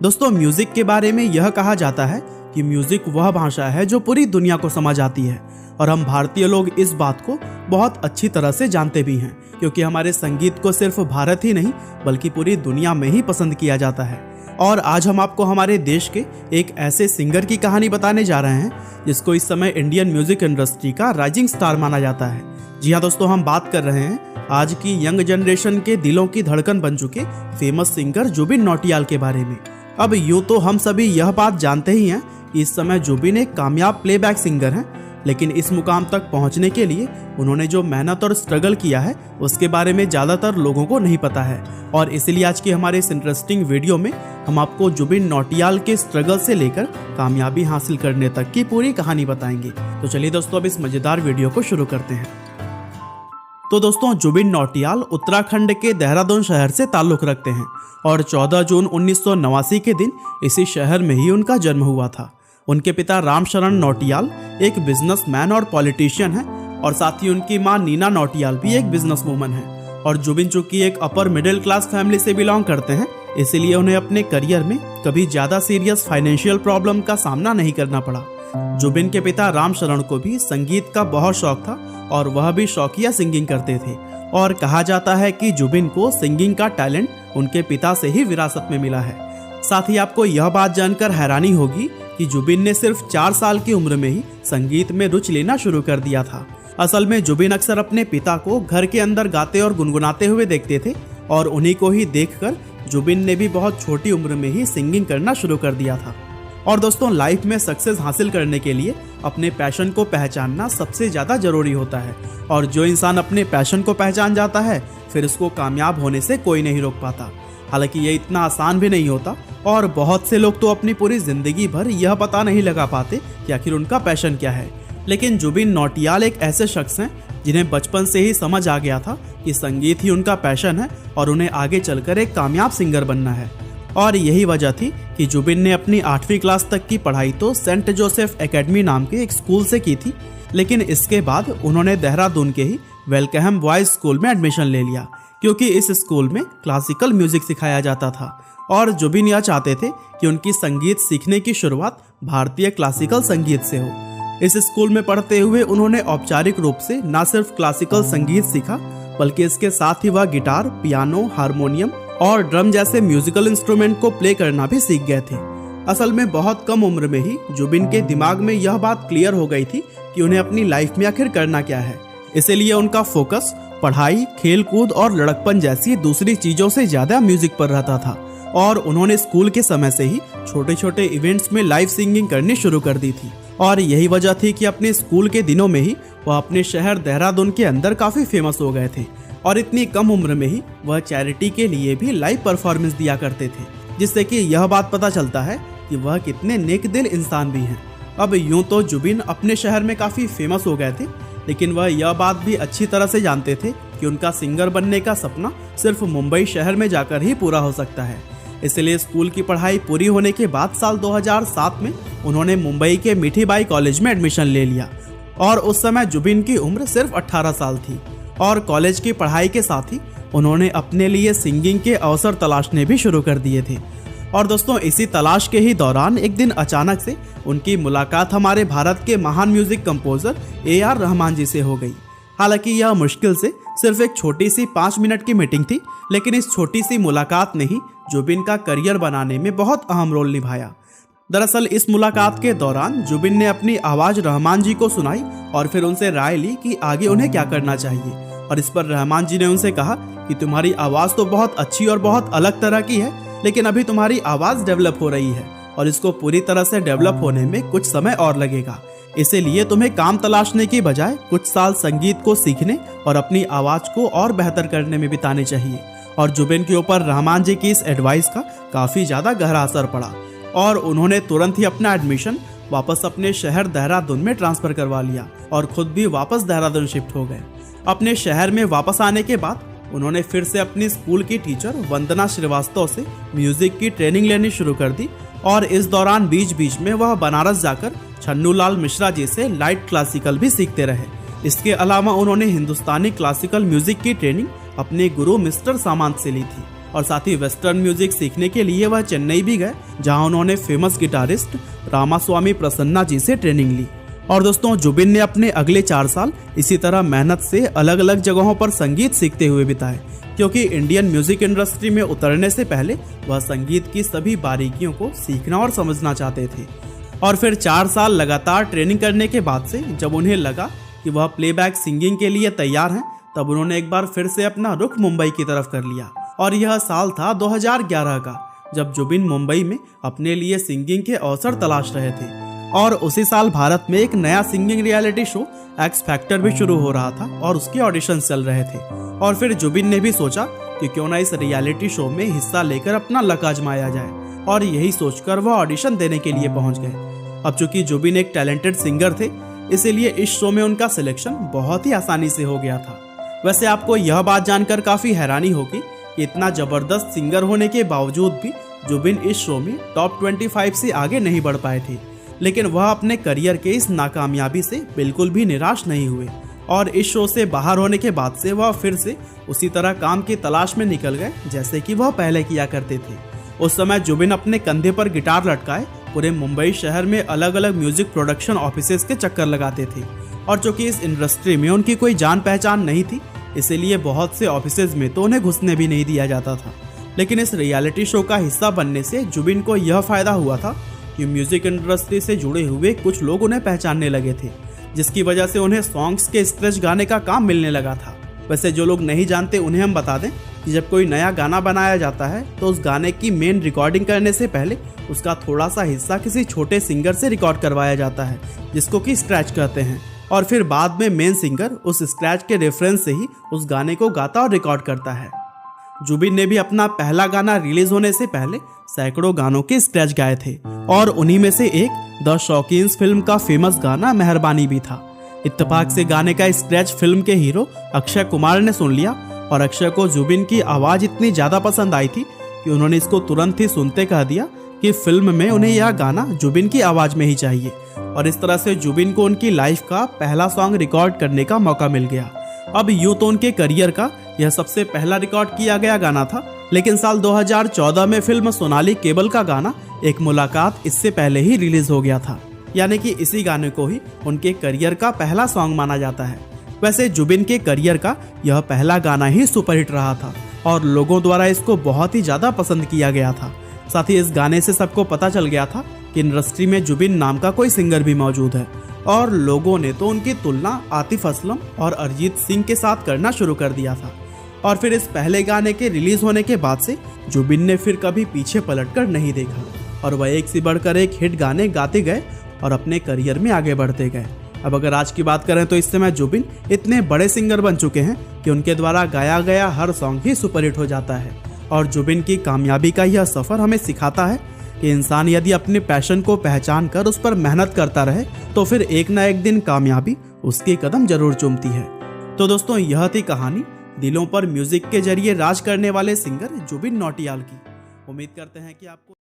दोस्तों, म्यूजिक के बारे में यह कहा जाता है कि म्यूजिक वह भाषा है जो पूरी दुनिया को समझ आती है और हम भारतीय लोग इस बात को बहुत अच्छी तरह से जानते भी हैं, क्योंकि हमारे संगीत को सिर्फ भारत ही नहीं बल्कि पूरी दुनिया में ही पसंद किया जाता है। और आज हम आपको हमारे देश के एक ऐसे सिंगर की कहानी बताने जा रहे हैं जिसको इस समय इंडियन म्यूजिक इंडस्ट्री का राइजिंग स्टार माना जाता है। जी हाँ दोस्तों, हम बात कर रहे हैं आज की यंग जनरेशन के दिलों की धड़कन बन चुके फेमस सिंगर जुबिन नौटियाल के बारे में। अब यूँ तो हम सभी यह बात जानते ही हैं कि इस समय जुबिन एक कामयाब प्लेबैक सिंगर हैं, लेकिन इस मुकाम तक पहुंचने के लिए उन्होंने जो मेहनत और स्ट्रगल किया है उसके बारे में ज़्यादातर लोगों को नहीं पता है। और इसलिए आज की हमारे इस इंटरेस्टिंग वीडियो में हम आपको जुबिन नौटियाल के स्ट्रगल से लेकर कामयाबी हासिल करने तक की पूरी कहानी बताएंगे। तो चलिए दोस्तों, अब इस मज़ेदार वीडियो को शुरू करते हैं। तो दोस्तों, जुबिन नौटियाल उत्तराखंड के देहरादून शहर से ताल्लुक़ रखते हैं और 14 जून 1989 के दिन इसी शहर में ही उनका जन्म हुआ था। उनके पिता रामशरण नौटियाल एक बिजनेसमैन और पॉलिटिशियन हैं और साथ ही उनकी मां नीना नौटियाल भी एक बिजनेस वूमन है। और जुबिन चूंकि एक अपर मिडिल क्लास फैमिली से बिलोंग करते हैं, इसीलिए उन्हें अपने करियर में कभी ज़्यादा सीरियस फाइनेंशियल प्रॉब्लम का सामना नहीं करना पड़ा। जुबिन के पिता रामशरण को भी संगीत का बहुत शौक था और वह भी शौकिया सिंगिंग करते थे। और कहा जाता है कि जुबिन को सिंगिंग का टैलेंट उनके पिता से ही विरासत में मिला है। साथ ही आपको यह बात जानकर हैरानी होगी कि जुबिन ने सिर्फ 4 साल की उम्र में ही संगीत में रुचि लेना शुरू कर दिया था। असल में जुबिन अक्सर अपने पिता को घर के अंदर गाते और गुनगुनाते हुए देखते थे और उन्हीं को ही देखकर जुबिन ने भी बहुत छोटी उम्र में ही सिंगिंग करना शुरू कर दिया था। और दोस्तों, लाइफ में सक्सेस हासिल करने के लिए अपने पैशन को पहचानना सबसे ज़्यादा ज़रूरी होता है और जो इंसान अपने पैशन को पहचान जाता है फिर उसको कामयाब होने से कोई नहीं रोक पाता। हालांकि ये इतना आसान भी नहीं होता और बहुत से लोग तो अपनी पूरी ज़िंदगी भर यह पता नहीं लगा पाते कि आखिर उनका पैशन क्या है। लेकिन जुबिन नौटियाल एक ऐसे शख्स हैं जिन्हें बचपन से ही समझ आ गया था कि संगीत ही उनका पैशन है और उन्हें आगे चलकर एक कामयाब सिंगर बनना है। और यही वजह थी कि जुबिन ने अपनी 8वीं क्लास तक की पढ़ाई तो सेंट जोसेफ एकेडमी नाम के एक स्कूल से की थी, लेकिन इसके बाद उन्होंने देहरादून के ही वेलकहम बॉयज स्कूल में एडमिशन ले लिया, क्योंकि इस स्कूल में क्लासिकल म्यूजिक सिखाया जाता था और जुबिन यह चाहते थे कि उनकी संगीत सीखने की शुरुआत भारतीय क्लासिकल संगीत से हो। इस स्कूल में पढ़ते हुए उन्होंने औपचारिक रूप से न सिर्फ क्लासिकल संगीत सीखा बल्कि इसके साथ ही वह गिटार, पियानो, हारमोनियम और ड्रम जैसे म्यूजिकल इंस्ट्रूमेंट को प्ले करना भी सीख गए थे। असल में बहुत कम उम्र में ही जुबिन के दिमाग में यह बात क्लियर हो गई थी कि उन्हें अपनी लाइफ में आखिर करना क्या है। इसीलिए उनका फोकस पढ़ाई, खेल कूद और लड़कपन जैसी दूसरी चीज़ों से ज़्यादा म्यूजिक पर रहता था और उन्होंने स्कूल के समय से ही छोटे छोटे इवेंट्स में लाइव सिंगिंग करनी शुरू कर दी थी। और यही वजह थी कि अपने स्कूल के दिनों में ही वह अपने शहर देहरादून के अंदर काफ़ी फेमस हो गए थे और इतनी कम उम्र में ही वह चैरिटी के लिए भी लाइव परफॉर्मेंस दिया करते थे, जिससे कि यह बात पता चलता है कि वह कितने नेक दिल इंसान भी हैं। अब यूँ तो जुबिन अपने शहर में काफ़ी फेमस हो गए थे, लेकिन वह यह बात भी अच्छी तरह से जानते थे कि उनका सिंगर बनने का सपना सिर्फ मुंबई शहर में जाकर ही पूरा हो सकता है। इसलिए स्कूल की पढ़ाई पूरी होने के बाद साल 2007 में उन्होंने मुंबई के मीठीबाई कॉलेज में एडमिशन ले लिया और उस समय जुबिन की उम्र सिर्फ 18 साल थी। और कॉलेज की पढ़ाई के साथ ही उन्होंने अपने लिए सिंगिंग के अवसर तलाशने भी शुरू कर दिए थे। और दोस्तों, इसी तलाश के ही दौरान एक दिन अचानक से उनकी मुलाकात हमारे भारत के महान म्यूजिक कंपोजर AR रहमान जी से हो गई। हालांकि यह मुश्किल से सिर्फ एक छोटी सी 5 मिनट की मीटिंग थी, लेकिन इस छोटी सी मुलाकात ने ही जुबिन का करियर बनाने में बहुत अहम रोल निभाया। दरअसल इस मुलाकात के दौरान जुबिन ने अपनी आवाज़ रहमान जी को सुनाई और फिर उनसे राय ली कि आगे उन्हें क्या करना चाहिए। और इस पर रहमान जी ने उनसे कहा कि तुम्हारी आवाज़ तो बहुत अच्छी और बहुत अलग तरह की है, लेकिन अभी तुम्हारी आवाज़ डेवलप हो रही है और इसको पूरी तरह से डेवलप होने में कुछ समय और लगेगा। इसीलिए तुम्हें काम तलाशने की बजाय कुछ साल संगीत को सीखने और अपनी आवाज़ को और बेहतर करने में बिताने चाहिए। और जुबिन के ऊपर रहमान जी की इस एडवाइस का काफ़ी ज़्यादा गहरा असर पड़ा और उन्होंने तुरंत ही अपना एडमिशन वापस अपने शहर देहरादून में ट्रांसफ़र करवा लिया और खुद भी वापस देहरादून शिफ्ट हो गए। अपने शहर में वापस आने के बाद उन्होंने फिर से अपनी स्कूल की टीचर वंदना श्रीवास्तव से म्यूज़िक की ट्रेनिंग लेनी शुरू कर दी और इस दौरान बीच बीच में वह बनारस जाकर छन्नूलाल मिश्रा जी से लाइट क्लासिकल भी सीखते रहे। इसके अलावा उन्होंने हिंदुस्तानी क्लासिकल म्यूज़िक की ट्रेनिंग अपने गुरु मिस्टर सामंत से ली थी और साथ ही वेस्टर्न म्यूजिक सीखने के लिए वह चेन्नई भी गए, जहां उन्होंने फेमस गिटारिस्ट रामास्वामी प्रसन्ना जी से ट्रेनिंग ली। और दोस्तों, जुबिन ने अपने अगले 4 साल इसी तरह मेहनत से अलग अलग जगहों पर संगीत सीखते हुए बिताए, क्योंकि इंडियन म्यूजिक इंडस्ट्री में उतरने से पहले वह संगीत की सभी बारीकियों को सीखना और समझना चाहते थे। और फिर 4 साल लगातार ट्रेनिंग करने के बाद से जब उन्हें लगा कि वह प्लेबैक सिंगिंग के लिए तैयार हैं, तब उन्होंने एक बार फिर से अपना रुख मुंबई की तरफ कर लिया। और यह साल था 2011 का, जब जुबिन मुंबई में अपने लिए सिंगिंग के अवसर तलाश रहे थे। और उसी साल भारत में एक नया singing reality show x factor भी शुरू हो रहा था और उसके ऑडिशन चल रहे थे। और फिर जुबिन ने भी सोचा कि क्यों ना इस रियलिटी शो में हिस्सा लेकर अपना लक आजमाया जाए, और यही सोचकर वह ऑडिशन देने के लिए पहुंच गए। अब चूंकि जुबिन एक टैलेंटेड सिंगर थे, इसीलिए इस शो में उनका सिलेक्शन बहुत ही आसानी से हो गया था। वैसे आपको यह बात जानकर काफी हैरानी होगी कि इतना जबरदस्त सिंगर होने के बावजूद भी जुबिन इस शो में टॉप 25 से आगे नहीं बढ़ पाए थे, लेकिन वह अपने करियर के इस नाकामयाबी से बिल्कुल भी निराश नहीं हुए। और इस शो से बाहर होने के बाद से वह फिर से उसी तरह काम की तलाश में निकल गए जैसे कि वह पहले किया करते थे। उस समय जुबिन अपने कंधे पर गिटार लटकाए पूरे मुंबई शहर में अलग अलग म्यूजिक प्रोडक्शन ऑफिसेज के चक्कर लगाते थे। और चूंकि इस इंडस्ट्री में उनकी कोई जान पहचान नहीं थी, इसीलिए बहुत से ऑफिसेज में तो उन्हें घुसने भी नहीं दिया जाता था। लेकिन इस रियलिटी शो का हिस्सा बनने से जुबिन को यह फायदा हुआ था कि म्यूजिक इंडस्ट्री से जुड़े हुए कुछ लोग उन्हें पहचानने लगे थे, जिसकी वजह से उन्हें सॉन्ग्स के स्क्रैच गाने का काम मिलने लगा था। वैसे जो लोग नहीं जानते उन्हें हम बता दें कि जब कोई नया गाना बनाया जाता है तो उस गाने की मेन रिकॉर्डिंग करने से पहले उसका थोड़ा सा हिस्सा किसी छोटे सिंगर से रिकॉर्ड करवाया जाता है, जिसको कि स्क्रैच कहते हैं। और फिर बाद में मेन सिंगर उस स्क्रैच के रेफरेंस से ही उस गाने को गाता और रिकॉर्ड करता है। जुबिन ने भी अपना पहला गाना रिलीज होने से पहले सैकड़ों गानों के स्क्रैच गाए थे, और उन्हीं में से एक द शौकीन्स फिल्म का फेमस गाना मेहरबानी भी था। इत्तेफाक से गाने का स्क्रैच फिल्म के हीरो अक्षय कुमार ने सुन लिया, और अक्षय को जुबिन की आवाज इतनी ज्यादा पसंद आई थी कि उन्होंने इसको तुरंत ही सुनते कह दिया कि फिल्म में उन्हें यह गाना जुबिन की आवाज में ही चाहिए। और इस तरह से जुबिन को उनकी लाइफ का पहला सॉन्ग रिकॉर्ड करने का मौका मिल गया। अब यूं तो उनके करियर का यह सबसे पहला रिकॉर्ड किया गया गाना था, लेकिन साल 2014 में फिल्म सोनाली केबल का गाना एक मुलाकात इससे पहले ही रिलीज हो गया था, यानी कि इसी गाने को ही उनके करियर का पहला सॉन्ग माना जाता है। वैसे जुबिन के करियर का यह पहला गाना ही सुपरहिट रहा था और लोगों द्वारा इसको बहुत ही ज्यादा पसंद किया गया था। साथ ही इस गाने से सबको पता चल गया था कि इंडस्ट्री में जुबिन नाम का कोई सिंगर भी मौजूद है, और लोगों ने तो उनकी तुलना आतिफ असलम और अरिजीत सिंह के साथ करना शुरू कर दिया था। और फिर इस पहले गाने के रिलीज होने के बाद से जुबिन ने फिर कभी पीछे पलटकर नहीं देखा, और वह एक से बढ़कर एक हिट गाने गाते गए और अपने करियर में आगे बढ़ते गए। अब अगर आज की बात करें तो इस समय जुबिन इतने बड़े सिंगर बन चुके हैं कि उनके द्वारा गाया गया हर सॉन्ग ही सुपरहिट हो जाता है। और जुबिन की कामयाबी का यह सफर हमें सिखाता है कि इंसान यदि अपने पैशन को पहचान कर उस पर मेहनत करता रहे तो फिर एक ना एक दिन कामयाबी उसके कदम जरूर चूमती है। तो दोस्तों, यह थी कहानी दिलों पर म्यूजिक के जरिए राज करने वाले सिंगर जुबिन नौटियाल की। उम्मीद करते हैं कि आपको